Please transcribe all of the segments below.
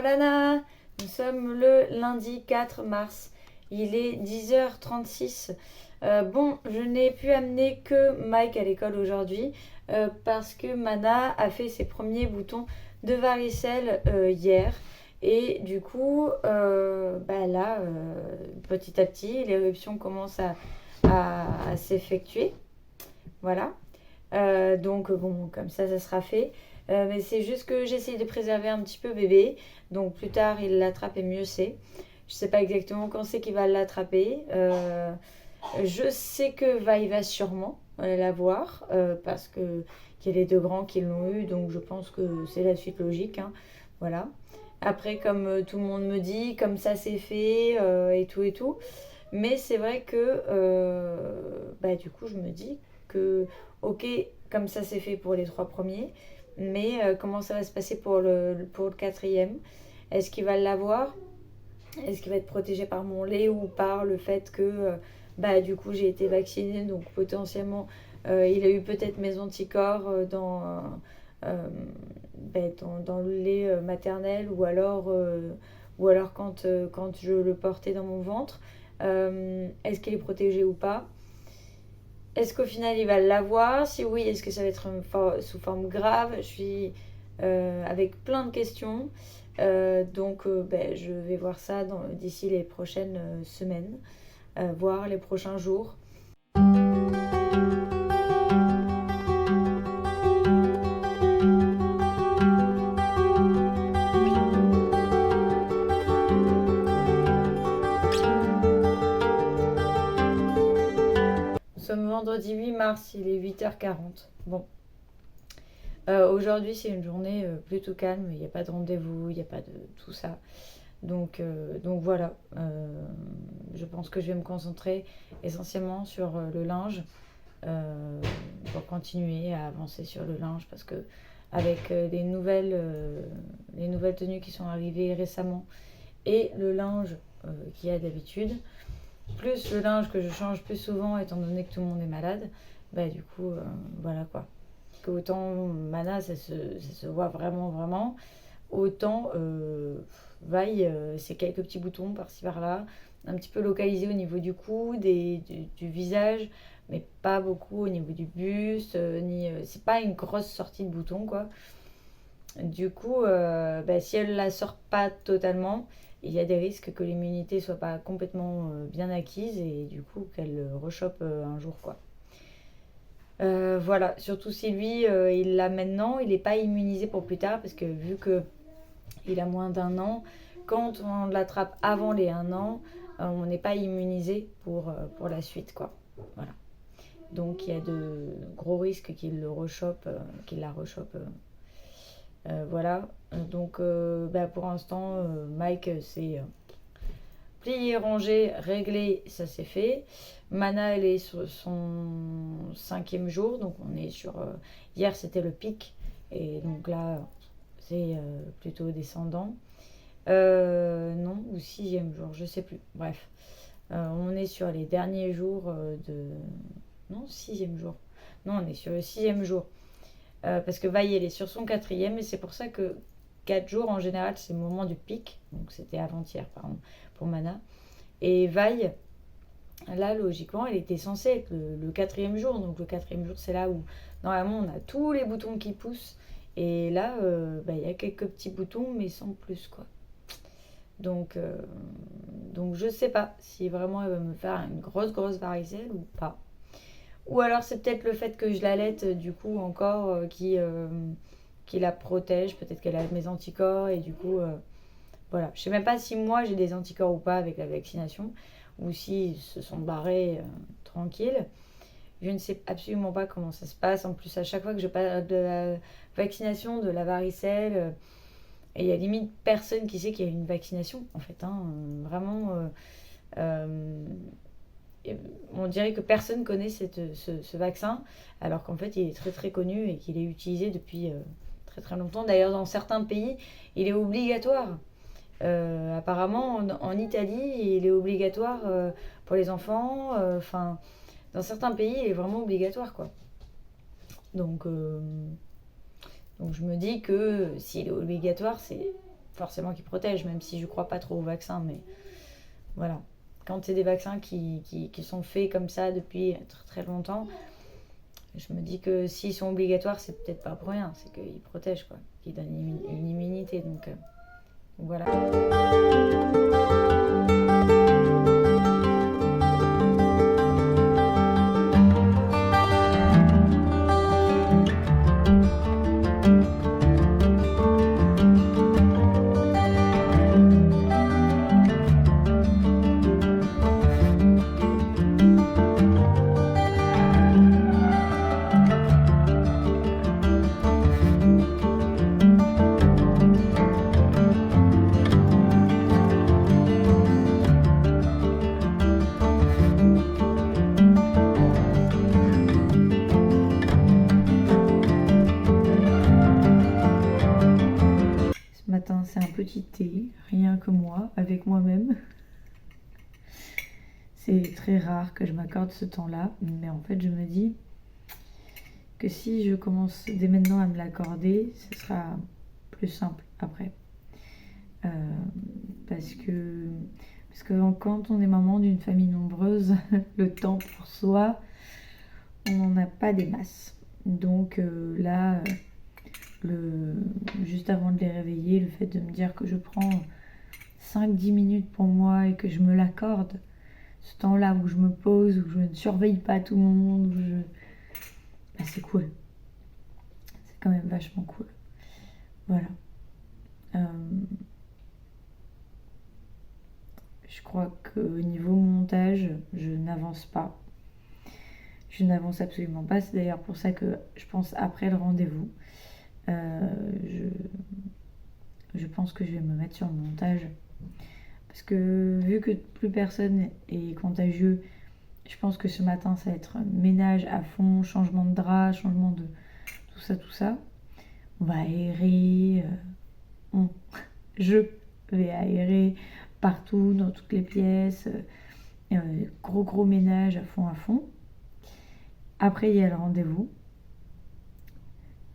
Nana, nous sommes le lundi 4 mars, il est 10h36. Bon, je n'ai pu amener que Mike à l'école aujourd'hui parce que Mana a fait ses premiers boutons de varicelle hier. Et du coup, là, petit à petit, l'éruption commence à s'effectuer. Voilà. Donc, bon, comme ça sera fait. Mais c'est juste que j'essaye de préserver un petit peu bébé. Donc, plus tard, il l'attrape et mieux c'est. Je sais pas exactement quand c'est qu'il va l'attraper. Je sais que il va sûrement l'avoir parce que qu'il y a les deux grands qui l'ont eu. Donc, je pense que c'est la suite logique. Hein. Voilà. Après, comme tout le monde me dit, comme ça c'est fait et tout et tout. Mais c'est vrai que du coup, je me dis que, ok, comme ça c'est fait pour les trois premiers, mais comment ça va se passer pour le quatrième? Est-ce qu'il va l'avoir? Est-ce qu'il va être protégé par mon lait ou par le fait que du coup j'ai été vaccinée, donc potentiellement il a eu peut-être mes anticorps euh, dans le lait maternel ou alors quand je le portais dans mon ventre. Est-ce qu'il est protégé ou pas? Est-ce qu'au final il va l'avoir? Si oui, est-ce que ça va être sous forme grave? Je suis avec plein de questions. Je vais voir ça d'ici les prochaines semaines, voire les prochains jours. Nous sommes vendredi 8 mars, il est 8h40. Bon. Aujourd'hui, c'est une journée plutôt calme. Il n'y a pas de rendez-vous, il n'y a pas de tout ça. Donc voilà. Je pense que je vais me concentrer essentiellement sur le linge pour continuer à avancer sur le linge parce que avec les nouvelles tenues qui sont arrivées récemment et le linge qu'il y a d'habitude, plus le linge que je change plus souvent étant donné que tout le monde est malade, voilà quoi. Que autant Mana ça se voit vraiment, autant c'est quelques petits boutons par-ci par-là, un petit peu localisés au niveau du coude du visage, mais pas beaucoup au niveau du buste, c'est pas une grosse sortie de boutons quoi. Du coup, si elle la sort pas totalement, il y a des risques que l'immunité soit pas complètement bien acquise et du coup qu'elle rechoppe un jour quoi. Voilà, surtout si lui il l'a maintenant, il n'est pas immunisé pour plus tard parce que vu que il a moins d'un an, quand on l'attrape avant les 1 an, on n'est pas immunisé pour la suite quoi. Voilà. Donc il y a de gros risques qu'il la rechoppe. Voilà. Donc pour l'instant, Mike c'est plié, rangé, réglé, ça c'est fait. Mana, elle est sur son 5e jour, donc on est sur... hier, c'était le pic, et donc là, c'est plutôt descendant. Non, ou 6e jour, je sais plus. Bref, on est sur les derniers jours de... Non, 6e jour. Non, on est sur le 6e jour. Parce que Vaille, elle est sur son 4e, et c'est pour ça que 4 jours, en général, c'est le moment du pic. Donc c'était avant-hier, pardon, pour Mana. Et Vaille, là, logiquement, elle était censée être le 4e jour. Donc le 4e jour, c'est là où, normalement, on a tous les boutons qui poussent. Et là, y a quelques petits boutons, mais sans plus, quoi. Donc je sais pas si vraiment elle va me faire une grosse varicelle ou pas. Ou alors c'est peut-être le fait que je l'allaite, du coup, encore, qui la protège. Peut-être qu'elle a mes anticorps et du coup... voilà, je sais même pas si moi j'ai des anticorps ou pas avec la vaccination, ou s'ils se sont barrés tranquilles. Je ne sais absolument pas comment ça se passe. En plus, à chaque fois que je parle de la vaccination, de la varicelle, il y a limite personne qui sait qu'il y a une vaccination, en fait. Hein, vraiment, on dirait que personne connaît ce vaccin, alors qu'en fait, il est très connu et qu'il est utilisé depuis très longtemps. D'ailleurs, dans certains pays, il est obligatoire. Apparemment, en Italie, il est obligatoire pour les enfants. Dans certains pays, il est vraiment obligatoire, quoi. Donc je me dis que s'il est obligatoire, c'est forcément qui protège, même si je crois pas trop aux vaccins, mais voilà. Quand c'est des vaccins qui sont faits comme ça depuis très, très longtemps, je me dis que s'ils sont obligatoires, c'est peut-être pas pour rien, c'est qu'ils protègent, quoi, qu'ils donnent une immunité, donc voilà. C'est un petit thé, rien que moi, avec moi-même. C'est très rare que je m'accorde ce temps-là, mais en fait je me dis que si je commence dès maintenant à me l'accorder, ce sera plus simple après. Parce que quand on est maman d'une famille nombreuse, le temps pour soi, on n'en a pas des masses. Donc là... juste avant de les réveiller, le fait de me dire que je prends 5-10 minutes pour moi et que je me l'accorde, ce temps-là où je me pose, où je ne surveille pas tout le monde, c'est cool. C'est quand même vachement cool. Voilà. Je crois qu'au niveau montage, je n'avance pas. Je n'avance absolument pas. C'est d'ailleurs pour ça que je pense après le rendez-vous. Je pense que je vais me mettre sur le montage parce que vu que plus personne est contagieux, je pense que ce matin ça va être ménage à fond, changement de drap, changement de tout ça. On va aérer, je vais aérer partout dans toutes les pièces, gros ménage à fond. Après il y a le rendez-vous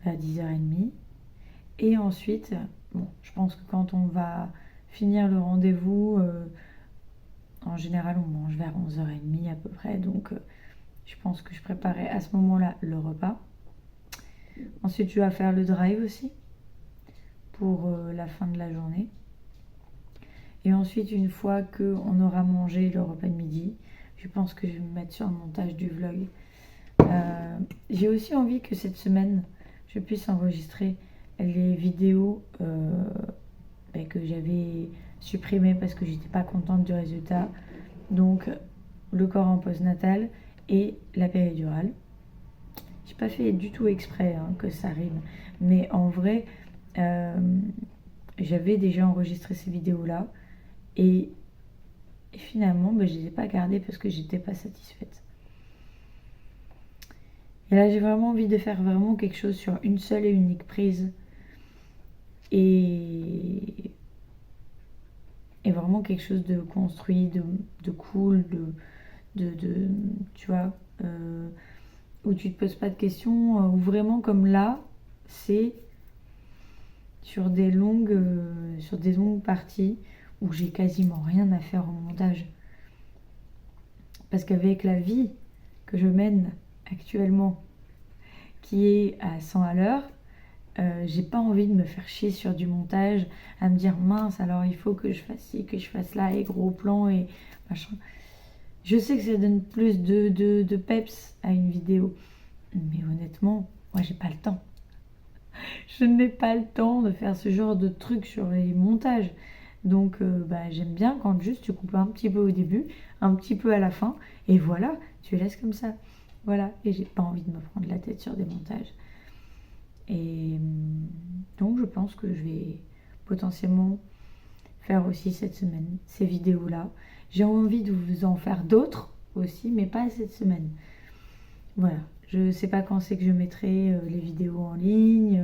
à 10h30. Et ensuite, je pense que quand on va finir le rendez-vous, en général on mange vers 11h30 à peu près, donc je pense que je préparais à ce moment-là le repas. Ensuite je vais faire le drive aussi pour la fin de la journée. Et ensuite une fois qu'on aura mangé le repas de midi, je pense que je vais me mettre sur le montage du vlog. J'ai aussi envie que cette semaine je puisse enregistrer les vidéos que j'avais supprimées parce que j'étais pas contente du résultat. Donc le corps en postnatal et la péridurale. J'ai pas fait du tout exprès que ça rime, mais en vrai j'avais déjà enregistré ces vidéos là et finalement je les ai pas gardées parce que j'étais pas satisfaite. Et là, j'ai vraiment envie de faire vraiment quelque chose sur une seule et unique prise. Et vraiment quelque chose de construit, de cool, tu vois, où tu te poses pas de questions, où vraiment comme là, c'est sur des longues parties où j'ai quasiment rien à faire au montage. Parce qu'avec la vie que je mène actuellement, qui est à 100 à l'heure, j'ai pas envie de me faire chier sur du montage, à me dire mince, alors il faut que je fasse ci, que je fasse là, et gros plan et machin. Je sais que ça donne plus de peps à une vidéo, mais honnêtement, moi j'ai pas le temps. Je n'ai pas le temps de faire ce genre de trucs sur les montages. Donc j'aime bien quand juste tu coupes un petit peu au début, un petit peu à la fin, et voilà, tu laisses comme ça. Voilà, et j'ai pas envie de me prendre la tête sur des montages. Et donc je pense que je vais potentiellement faire aussi cette semaine ces vidéos-là. J'ai envie de vous en faire d'autres aussi, mais pas cette semaine. Voilà, je sais pas quand c'est que je mettrai les vidéos en ligne,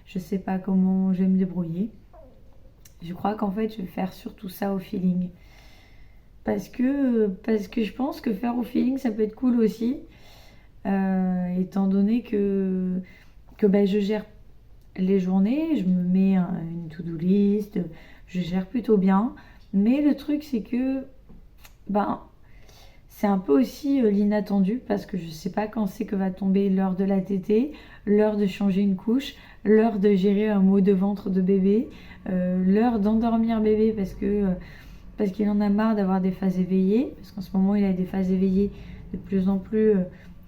je sais pas comment je vais me débrouiller. Je crois qu'en fait je vais faire surtout ça au feeling. Parce que je pense que faire au feeling ça peut être cool aussi. Étant donné que je gère les journées, je me mets une to-do list, je gère plutôt bien. Mais le truc, c'est que ben, c'est un peu aussi l'inattendu parce que je sais pas quand c'est que va tomber l'heure de la tétée, l'heure de changer une couche, l'heure de gérer un mot de ventre de bébé, l'heure d'endormir bébé parce qu'il en a marre d'avoir des phases éveillées, parce qu'en ce moment il a des phases éveillées de plus en plus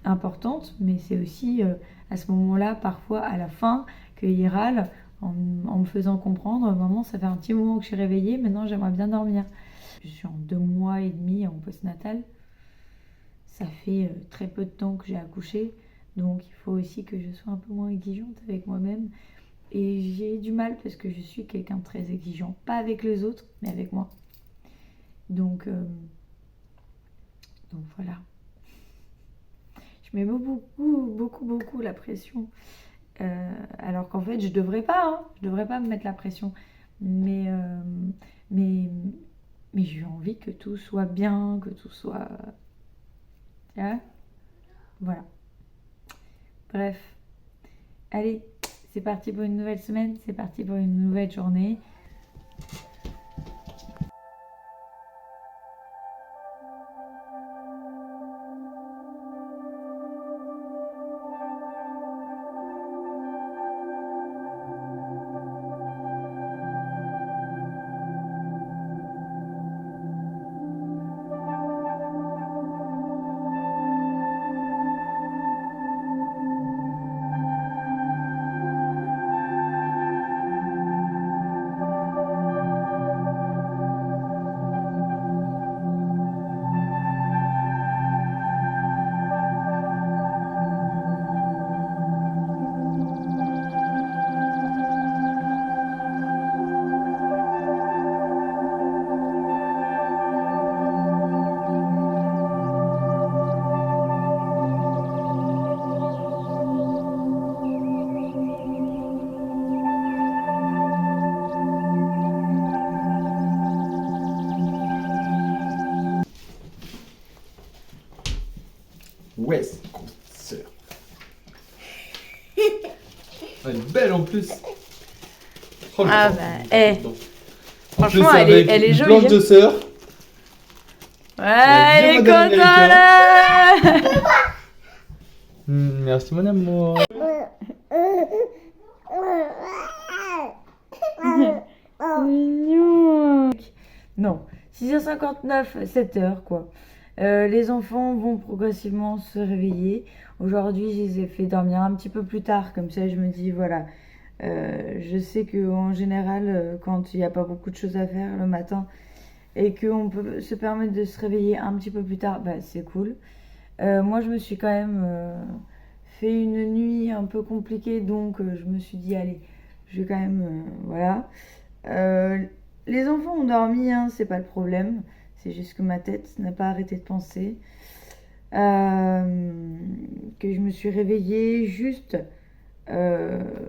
importantes, mais c'est aussi à ce moment-là, parfois à la fin, qu'il râle en me faisant comprendre, maman ça fait un petit moment que je suis réveillée, maintenant j'aimerais bien dormir. Je suis en 2 mois et demi en postnatal. Ça fait très peu de temps que j'ai accouché, donc il faut aussi que je sois un peu moins exigeante avec moi-même. Et j'ai du mal parce que je suis quelqu'un de très exigeant, pas avec les autres, mais avec moi. Donc voilà. Je mets beaucoup la pression. Alors qu'en fait, je devrais pas, hein. Je devrais pas me mettre la pression. Mais, mais, mais j'ai envie que tout soit bien, que tout soit... Ouais. Voilà. Bref. Allez, c'est parti pour une nouvelle semaine, c'est parti pour une nouvelle journée. Ouais, c'est une grosse sœur. Elle est belle en plus. Oh, Ah le- bah, En plus, franchement, avec elle est une jolie. plante de sœur. Ouais, elle est vieux madame contente là. Merci mon amour. Mignon. Non, 6h59, 7h quoi. Les enfants vont progressivement se réveiller. Aujourd'hui, je les ai fait dormir un petit peu plus tard, comme ça je me dis voilà. Je sais que en général, quand il n'y a pas beaucoup de choses à faire le matin et qu'on peut se permettre de se réveiller un petit peu plus tard, bah, c'est cool. Moi, je me suis quand même fait une nuit un peu compliquée, donc je me suis dit allez, je vais quand même voilà. Euh, les enfants ont dormi, hein, c'est pas le problème. C'est juste que ma tête n'a pas arrêté de penser. Que je me suis réveillée juste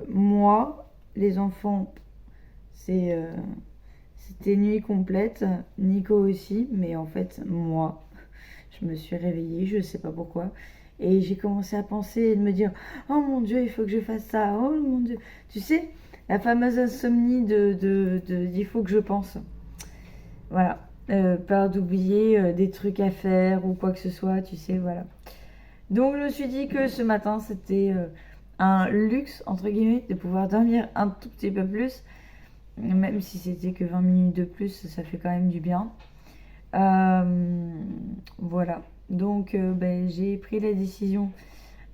moi, les enfants, c'est, c'était nuit complète. Nico aussi, mais en fait, moi, je me suis réveillée, je sais pas pourquoi. Et j'ai commencé à penser et de me dire oh mon Dieu, il faut que je fasse ça. Oh mon Dieu. Tu sais, la fameuse insomnie il faut que je pense. Voilà. Peur d'oublier des trucs à faire ou quoi que ce soit, tu sais, voilà. Donc je me suis dit que ce matin, c'était un luxe, entre guillemets, de pouvoir dormir un tout petit peu plus. Même si c'était que 20 minutes de plus, ça fait quand même du bien. Voilà. Donc ben, j'ai pris la décision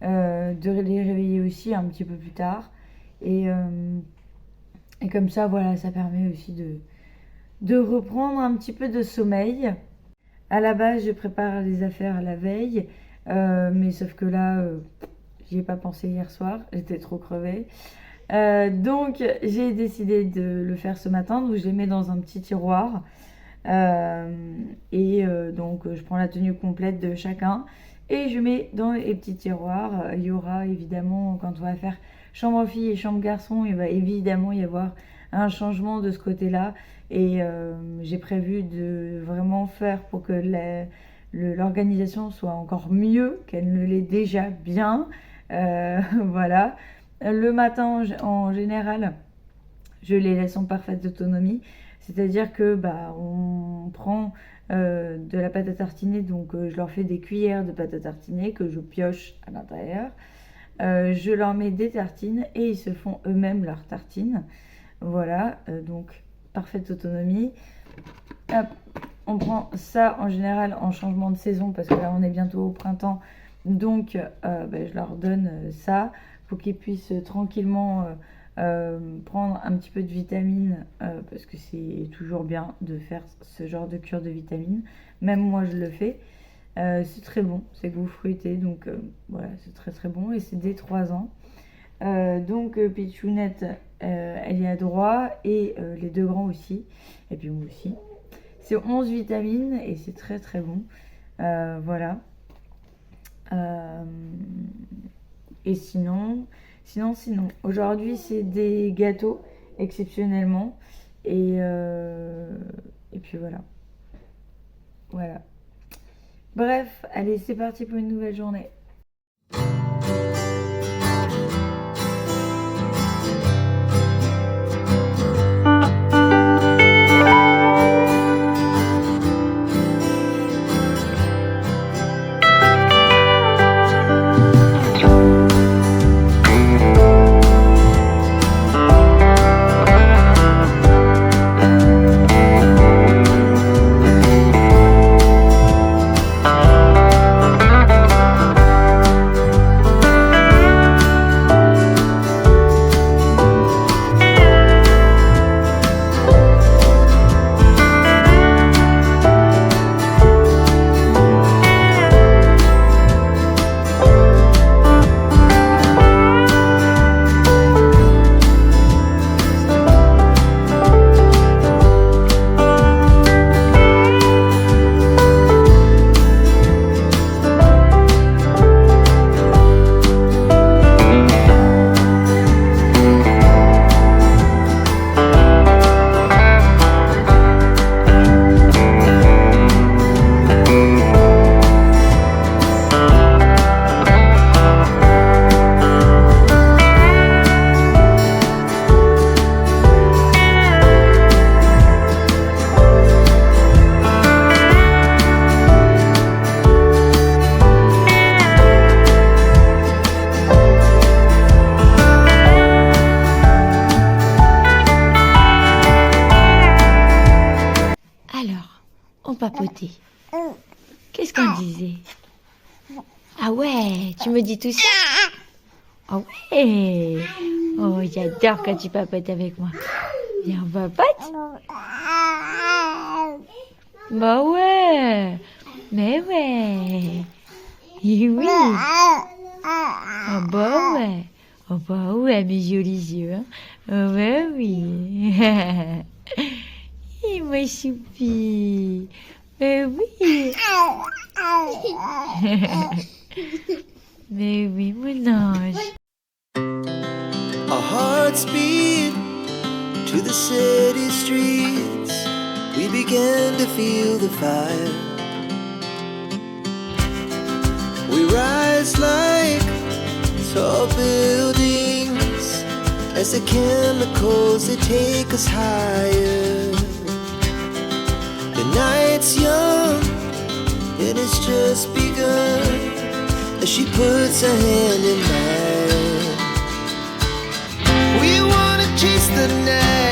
de les réveiller aussi un petit peu plus tard. Et comme ça, voilà, ça permet aussi de reprendre un petit peu de sommeil. À la base, je prépare les affaires la veille. Mais sauf que là, j'y ai pas pensé hier soir. J'étais trop crevée. Donc, j'ai décidé de le faire ce matin. Donc, je les mets dans un petit tiroir. Donc je prends la tenue complète de chacun et je mets dans les petits tiroirs. Il y aura évidemment, quand on va faire chambre fille et chambre garçon, il va évidemment y avoir un changement de ce côté-là. Et j'ai prévu de vraiment faire pour que l'organisation soit encore mieux qu'elle ne l'est déjà bien. Voilà. Le matin, en général, je les laisse en parfaite autonomie. C'est-à-dire que on prend de la pâte à tartiner, donc je leur fais des cuillères de pâte à tartiner que je pioche à l'intérieur. Je leur mets des tartines et ils se font eux-mêmes leurs tartines. Voilà, donc parfaite autonomie. Hop, on prend ça en général en changement de saison parce que là on est bientôt au printemps. Donc je leur donne ça pour qu'ils puissent tranquillement prendre un petit peu de vitamines parce que c'est toujours bien de faire ce genre de cure de vitamines. Même moi je le fais. C'est très bon, c'est goût fruité, donc voilà, c'est très très bon et c'est dès 3 ans. Donc Pichounette, elle y a droit et les deux grands aussi, et puis moi aussi. C'est 11 vitamines et c'est très très bon. Voilà. Et sinon, aujourd'hui c'est des gâteaux exceptionnellement et puis voilà. Voilà. Bref, allez, c'est parti pour une nouvelle journée. On papotait. Qu'est-ce qu'on disait? Ah ouais, tu me dis tout ça? Ah ouais. Oh, j'adore quand tu papotes avec moi. Viens, on papote? Bah ouais. Mais ouais. Et oui. Oh bah ouais. Oh bah ouais, mes jolis yeux. Hein. Oh bah oui. Moi choupi. Mais oui. Mais oui, mon ange. Our hearts beat to the city streets. We began to feel the fire. We rise like tall buildings as the chemicals, they take us higher. The night's young and it's just begun as she puts her hand in mine. We wanna chase the night.